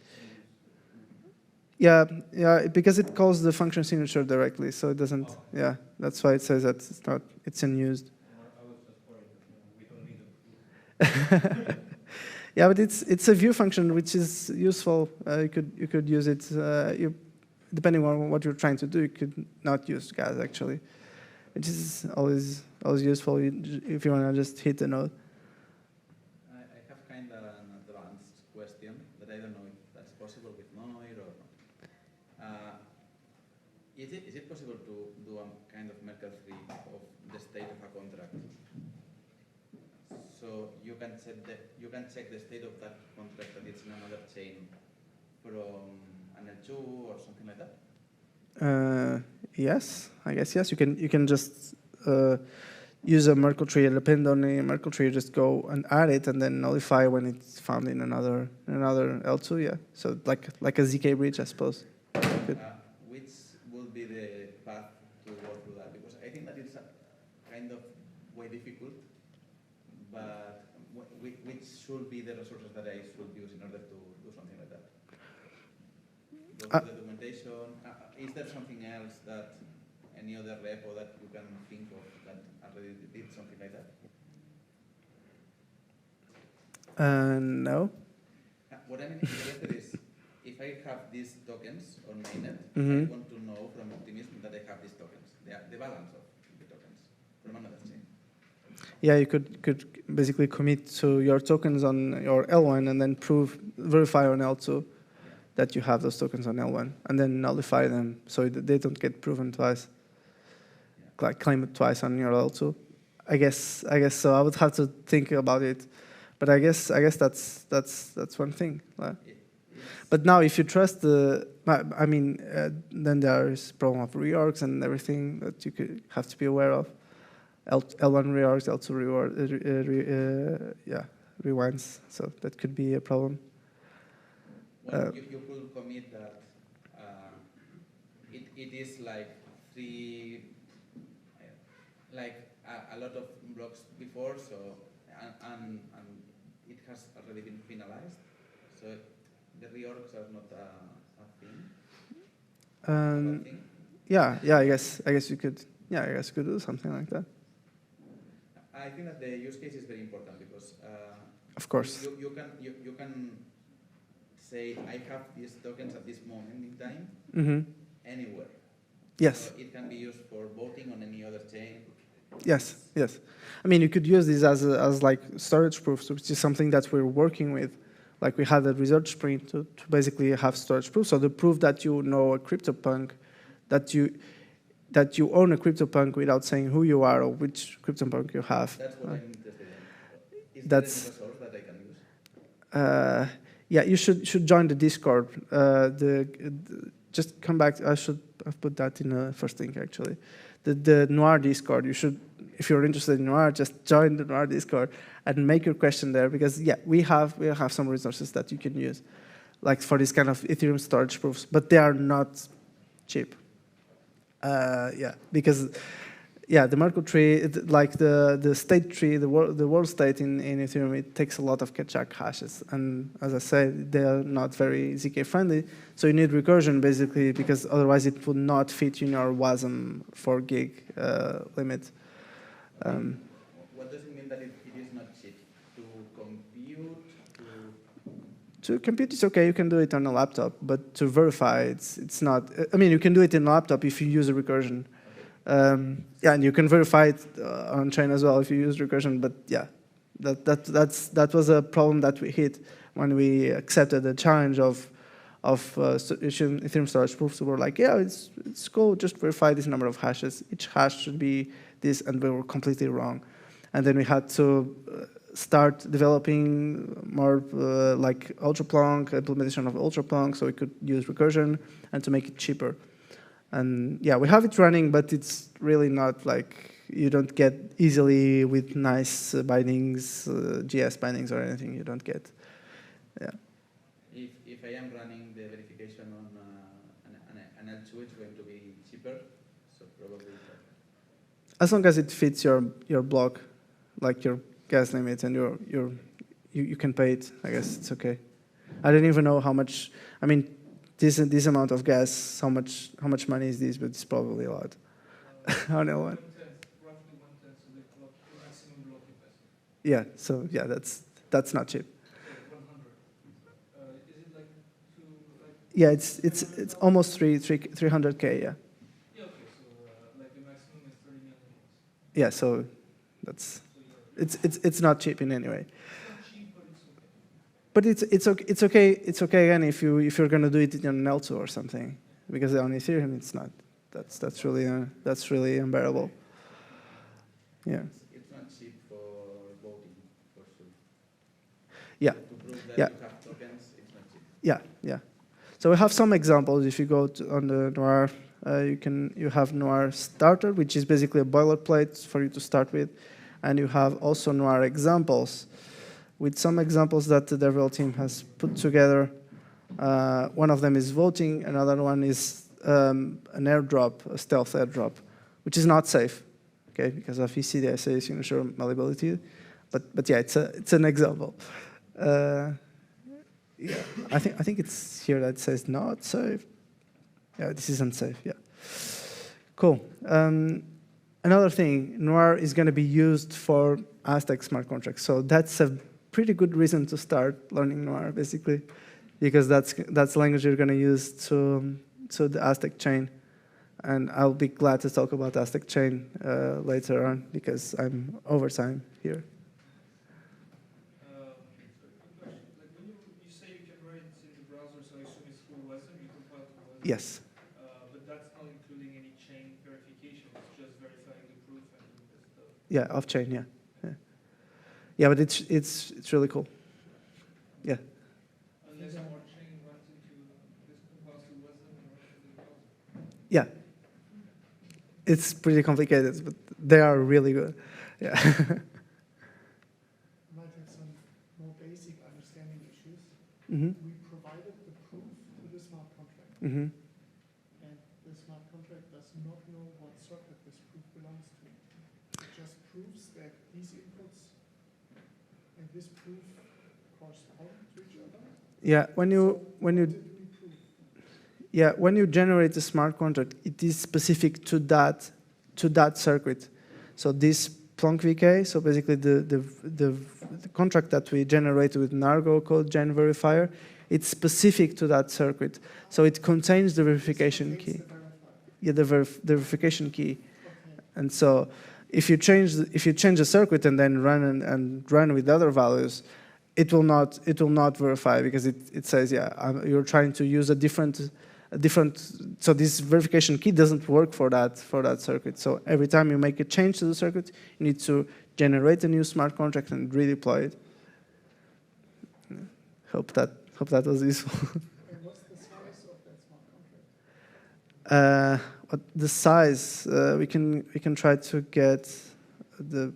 Speaker 1: Yeah, because it calls the function signature directly, so it doesn't.
Speaker 5: Oh.
Speaker 1: Yeah, that's why it says that it's unused.
Speaker 5: I was just worried that we don't need it.
Speaker 1: Yeah, but it's a view function which is useful. You could use it. Depending on what you're trying to do, you could not use gas actually, which is always useful if you want to just hit the node.
Speaker 2: I have kind of an advanced question that I don't know if that's possible with Noir or not. Is it possible to do a kind of Merkle tree of the state of a contract? So you can check the state of that contract that it's in another chain from an L2 or something like that?
Speaker 1: Yes, I guess yes. You can just use a Merkle tree, depend on a Merkle tree, just go and add it, and then nullify when it's found in another L2. Yeah, so like a ZK bridge, I suppose.
Speaker 2: Which will be the path to go through that? Because I think that it's kind of way difficult, but which should be the resources that I should use in order to do something like that? Go through the documentation. Is there something else that any other repo that you can think of that already did something like that?
Speaker 1: No.
Speaker 2: What I'm interested is, if I have these tokens on mainnet,
Speaker 1: Mm-hmm.
Speaker 2: I want to know from Optimism that I have these tokens, the balance of the tokens from another chain.
Speaker 1: Yeah, you could basically commit to your tokens on your L1 and then verify on L2 that you have those tokens on L1, and then nullify them so that they don't get proven twice, like claim it twice on your L2. I guess so. I would have to think about it, But I guess that's one thing. But now, if you trust I mean, then there is problem of reorgs and everything that you could have to be aware of. L1 reorgs, L2 rewinds. So that could be a problem.
Speaker 2: Well, you could commit that it is like a lot of blocks before, so and it has already been finalized. So the reorgs are not a thing.
Speaker 1: Yeah. I guess you could. Yeah, I guess you could do something like that.
Speaker 2: I think that the use case is very important because
Speaker 1: of course
Speaker 2: you can say I have these tokens at this moment in time anywhere.
Speaker 1: Yes.
Speaker 2: So it can be used for voting on any other chain.
Speaker 1: Yes. I mean, you could use these as like storage proofs, which is something that we're working with. Like we had a research sprint to basically have storage proof. So the proof that you know a CryptoPunk, that you own a CryptoPunk without saying who you are or which CryptoPunk you have.
Speaker 2: That's what I'm interested in. Is there any resource that I can use?
Speaker 1: Yeah, you should join the Discord. Just come back. I should have put that in the first thing actually. The Noir Discord. You should, if you're interested in Noir, just join the Noir Discord and make your question there because yeah, we have some resources that you can use, like for this kind of Ethereum storage proofs, but they are not cheap. Because the Merkle tree, like the state tree, the world state in Ethereum, it takes a lot of Keccak hashes, and as I said, they are not very zk friendly. So you need recursion basically, because otherwise it would not fit in your WASM 4 gig limit.
Speaker 2: What does it mean that it is not cheap? To compute?
Speaker 1: To compute is okay, you can do it on a laptop, but to verify, it's not. I mean, you can do it in a laptop if you use a recursion. And you can verify it on chain as well if you use recursion. But yeah, that was a problem that we hit when we accepted the challenge of Ethereum storage proofs. We were like, yeah, it's cool, just verify this number of hashes. Each hash should be this, and we were completely wrong. And then we had to start developing more like ultraplonk, implementation of ultraplonk, so we could use recursion and to make it cheaper. And yeah, we have it running, but it's really not like you don't get easily with nice bindings, GS bindings or anything. You don't get, yeah.
Speaker 2: If I am running the verification on an L2, it's going to be cheaper, so probably.
Speaker 1: As long as it fits your block, like your gas limit, and you can pay it. I guess it's okay. I don't even know how much. I mean, this amount of gas, how much money is this? But it's probably a lot. I don't know what.
Speaker 5: Roughly 1/10 of the maximum block capacity.
Speaker 1: Yeah. So yeah, that's not cheap.
Speaker 5: 100. Is it like
Speaker 1: Yeah, it's almost 300K. Yeah.
Speaker 5: Yeah. Okay. So like the maximum is 30 million bucks.
Speaker 1: Yeah. So that's it's not cheap in any way. But it's okay. It's okay again if you're gonna do it on an L2 or something, because on Ethereum it's not. That's really unbearable. Yeah.
Speaker 2: It's not cheap for voting, for sure.
Speaker 1: Yeah.
Speaker 2: To prove that
Speaker 1: Yeah.
Speaker 2: you have tokens, it's not cheap.
Speaker 1: Yeah. So we have some examples. If you go on the Noir, you have Noir Starter, which is basically a boilerplate for you to start with, and you have also Noir examples, with some examples that the DevRel team has put together. One of them is voting, another one is an airdrop, a stealth airdrop, which is not safe, okay, because of ECDSA signature malleability. But yeah, it's an example. Yeah, I think it's here that says not safe. Yeah, this is unsafe. Yeah, cool. Another thing, Noir is going to be used for Aztec smart contracts, so that's a pretty good reason to start learning Noir, basically, because that's the language you're going to use to the Aztec chain, and I'll be glad to talk about Aztec chain later on because I'm over time here. Yes.
Speaker 5: But that's not including any chain verification. It's just verifying the proof and the stuff.
Speaker 1: Yeah, off chain. Yeah. Yeah, but it's really cool. Yeah.
Speaker 5: Unless more chain runs into this compulsive wisdom or anything else.
Speaker 1: Yeah. It's pretty complicated, but they are really good. Yeah.
Speaker 6: Might have some more basic understanding issues.
Speaker 1: Mm-hmm.
Speaker 6: We provided the proof to the smart contract,
Speaker 1: Mm-hmm.
Speaker 6: and the smart contract does not know what circuit this proof belongs to. It just proves that these inputs and this proof correspond to each other.
Speaker 1: Yeah. When you
Speaker 6: What did we prove?
Speaker 1: Yeah, when you generate a smart contract, it is specific to that circuit. So this Plonk VK, so basically the contract that we generated with Nargo code gen verifier, it's specific to that circuit. So it contains the verification key.
Speaker 6: The verifier.
Speaker 1: Yeah, the verification key.
Speaker 6: Okay.
Speaker 1: And so if you change the circuit and then run and run with other values, it will not verify because it says, you're trying to use a different, so this verification key doesn't work for that circuit. So every time you make a change to the circuit, you need to generate a new smart contract and redeploy it. Hope that was useful.
Speaker 6: And what's the size of that smart contract?
Speaker 1: What the size? We can try to get the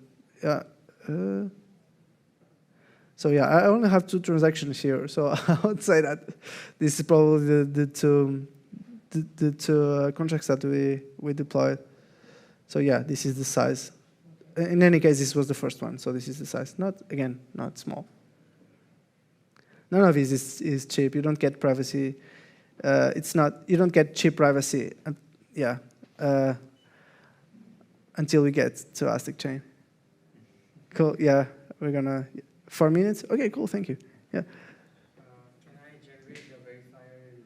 Speaker 1: so yeah, I only have 2 transactions here, so I would say that this is probably the two contracts that we deployed. So yeah, this is the size. In any case, this was the first one, so this is the size. Not small. None of this is cheap. You don't get privacy. You don't get cheap privacy. Until we get to Elastic Chain. Cool. Yeah, we're gonna. 4 minutes? Okay, cool, thank you. Yeah.
Speaker 7: Can I generate the verifier in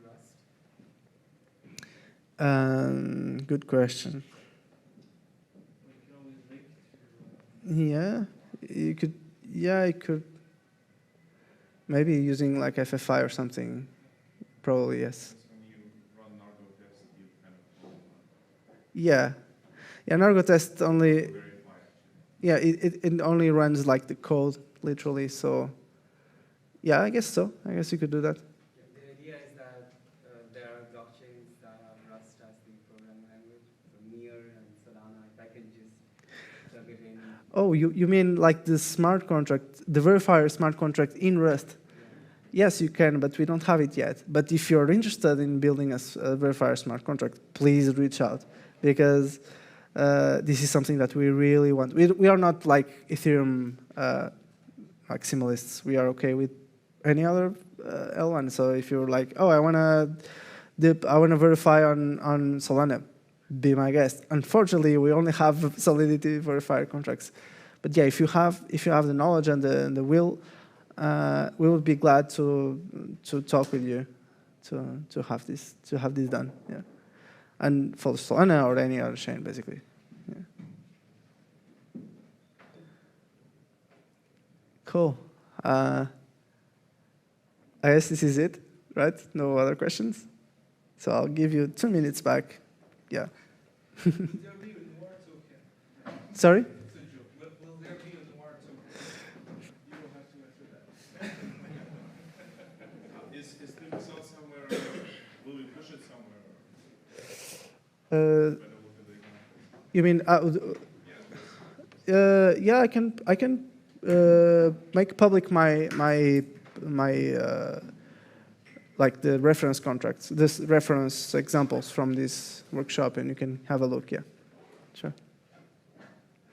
Speaker 7: Rust?
Speaker 1: Good question.
Speaker 5: We can always link to.
Speaker 1: Yeah, you could. Yeah, you could. Maybe using like FFI or something. Probably yes.
Speaker 4: When you run Nargo test, you kind of
Speaker 1: Yeah, Nargo test only.
Speaker 4: verify actually.
Speaker 1: Yeah, it only runs like the code literally. So yeah, I guess so. I guess you could do that.
Speaker 7: The idea is that there are blockchains that have Rust as the programming language, so Noir and Solana. If I can just plug it in.
Speaker 1: Oh, you mean like the smart contract, the verifier smart contract in Rust? Yes, you can, but we don't have it yet. But if you're interested in building a verifier smart contract, please reach out, because this is something that we really want. We are not like Ethereum maximalists. We are okay with any other L1. So if you're like, oh, I wanna verify on Solana, be my guest. Unfortunately, we only have Solidity verifier contracts. But yeah, if you have the knowledge and the will, we would be glad to talk with you to have this done. Yeah, and for Solana or any other chain, basically. Yeah. Cool. I guess this is it, right? No other questions. So I'll give you 2 minutes back. Yeah.
Speaker 5: Will there be a Noir token?
Speaker 1: Sorry?
Speaker 5: It's a joke. Will there be a Noir token? You don't have to answer that.
Speaker 4: Is the result somewhere? Will we push it somewhere? Better look at the example.
Speaker 1: You mean? Yeah, I can make public my like the reference contracts, this reference examples from this workshop, and you can have a look. Yeah, sure.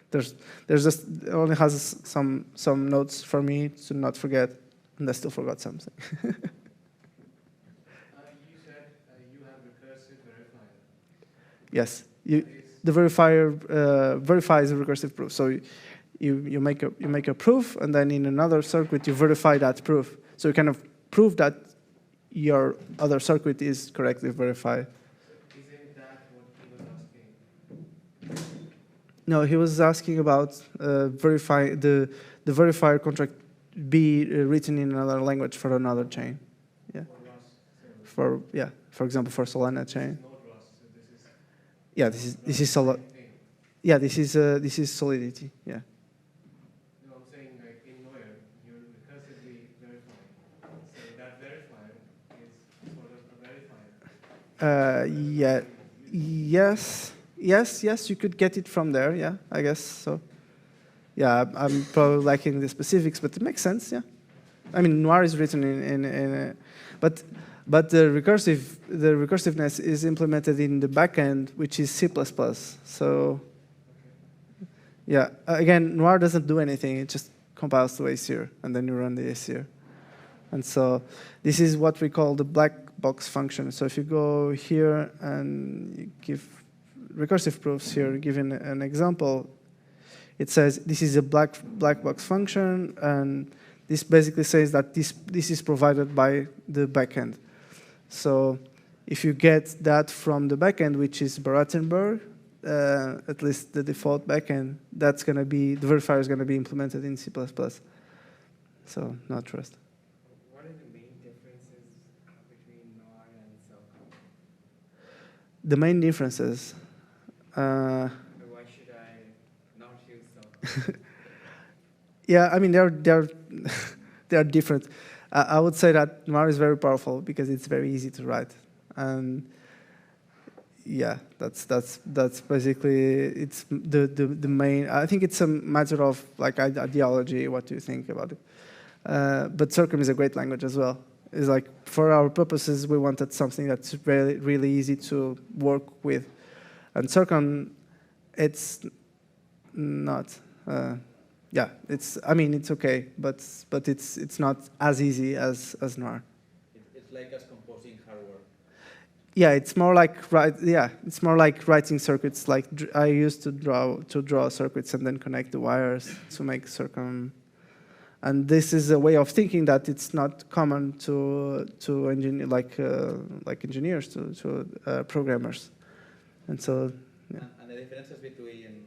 Speaker 1: There's just it only has some notes for me to not forget, and I still forgot something.
Speaker 8: You said you have recursive verifier.
Speaker 1: Yes, the verifier verifies a recursive proof. So you make a proof, and then in another circuit you verify that proof. So you kind of prove that your other circuit is correctly verified.
Speaker 8: Isn't that what he was asking?
Speaker 1: No, he was asking about verify the verifier contract be written in another language for another chain. Yeah.
Speaker 8: For Rust.
Speaker 1: For example, for Solana chain.
Speaker 8: Not Rust. So this is.
Speaker 1: Yeah, this is Solidity. Yeah.
Speaker 8: No, I'm saying like in
Speaker 1: Yeah, yes, you could get it from there. Yeah, I guess so. Yeah, I'm probably lacking the specifics, but it makes sense. Yeah, I mean, Noir is written but the recursiveness is implemented in the backend, which is C++. So yeah, again, Noir doesn't do anything. It just compiles to ACR, and then you run the ACR. And so this is what we call the black box function. So if you go here and you give recursive proofs here, given an example, it says this is a black box function, and this basically says that this is provided by the backend. So if you get that from the backend, which is Barattenberg, at least the default backend, that's going to be, the verifier is going to be implemented in C++. So not Rust.
Speaker 7: What are the main differences between Noir and Circum?
Speaker 1: The main differences.
Speaker 7: Or why should I not use Circum?
Speaker 1: Yeah, I mean, they're different. I would say that Noir is very powerful because it's very easy to write. And yeah, that's basically, it's the main, I think it's a matter of like ideology, what do you think about it? But Circum is a great language as well. It's like, for our purposes, we wanted something that's really, really easy to work with. And Circum, it's not, yeah, I mean, it's okay, but it's not as easy as Noir.
Speaker 2: It's like us composing hardware.
Speaker 1: Yeah, it's more like it's more like writing circuits. Like I used to draw circuits and then connect the wires to make Circum. And this is a way of thinking that it's not common to engineer, like engineers, to programmers. And so, yeah.
Speaker 2: And the differences between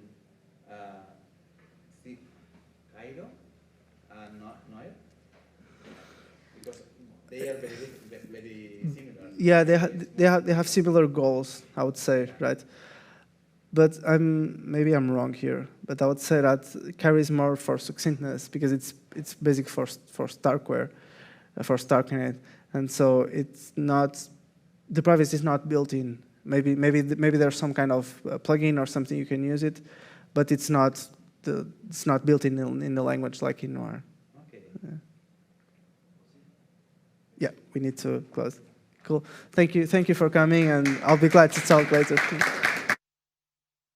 Speaker 2: Cairo and Noir, because they are very similar.
Speaker 1: Yeah, they have similar goals, I would say, right? But maybe I'm wrong here. But I would say that carries more for succinctness because it's basic for Starkware, for Starknet, and so it's not, the privacy is not built in. Maybe there's some kind of plugin or something you can use it, but it's not built in the language like in Noir.
Speaker 2: Okay.
Speaker 1: Yeah, we need to close. Cool. Thank you for coming, and I'll be glad to talk later.